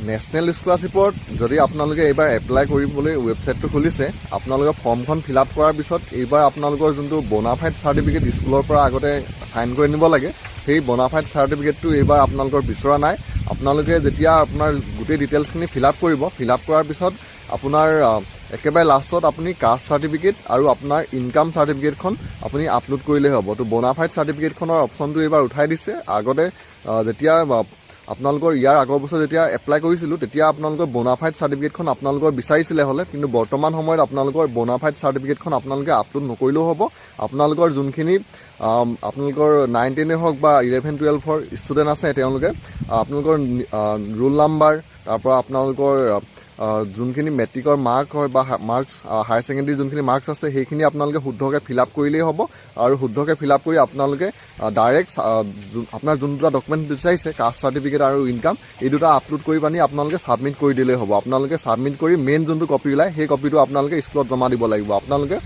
National স্কলাৰশ্বিপত যদি আপোনালোকে এইবাৰ এপ্লাই কৰিবলৈ ৱেবছাইটটো খুলিছে, আপোনালোকে ফৰ্মখন ফিল আপ কৰাৰ পিছত এইবাৰ আপোনালোকৰ যোনটো বনাফাইড চাৰ্টিফিকেট স্কুলৰ পৰা আগতে চাইন কৰি নিব লাগে, সেই বনাফাইড চাৰ্টিফিকেটটো এইবাৰ আপোনালোকৰ বিচৰা নাই। আপোনালোকে যেতিয়া আপোনাৰ গোটেই ডিটেইলছখিনি ফিল আপ কৰিব, ফিল আপ কৰাৰ পিছত আপোনাৰ একেবাৰে লাষ্টত আপুনি কাষ্ট চাৰ্টিফিকেট আৰু আপোনাৰ ইনকাম চাৰ্টিফিকেটখন আপুনি আপলোড কৰিলেই হ'ব। তো বনাফাইড চাৰ্টিফিকেটখনৰ অপশ্যনটো এইবাৰ উঠাই দিছে। আগতে যেতিয়া আপোনালোকৰ ইয়াৰ আগৰ বছৰ যেতিয়া এপ্লাই কৰিছিলোঁ, তেতিয়া আপোনালোকৰ বনাফাইড চাৰ্টিফিকেটখন আপোনালোকৰ বিচাৰিছিলে হ'লে, কিন্তু বৰ্তমান সময়ত আপোনালোকৰ বনাফাইড চাৰ্টিফিকেটখন আপোনালোকে আপলোড নকৰিলেও হ'ব। আপোনালোকৰ যোনখিনি আপোনালোকৰ 9-10 হওক বা 11-12 ষ্টুডেণ্ট আছে, তেওঁলোকে আপোনালোকৰ ৰোল নাম্বাৰ, তাৰপৰা আপোনালোকৰ যোনখিনি মেট্ৰিকৰ মাৰ্ক হয় বা মাৰ্কছ হায়াৰ ছেকেণ্ডেৰী যোনখিনি মাৰ্কছ আছে, সেইখিনি আপোনালোকে শুদ্ধকৈ ফিল আপ কৰিলেই হ'ব। আৰু শুদ্ধকৈ ফিল আপ কৰি আপোনালোকে ডাইৰেক্ট আপোনাৰ যোন দুটা ডকুমেণ্ট বিচাৰিছে, কাষ্ট চাৰ্টিফিকেট আৰু ইনকাম, এই দুটা আপলোড কৰি পানি আপোনালোকে ছাবমিট কৰি দিলেই হ'ব। আপোনালোকে ছাবমিট কৰি মেইন যোনটো কপি ওলায়, সেই কপিটো আপোনালোকে স্কুলত জমা দিব লাগিব। আপোনালোকে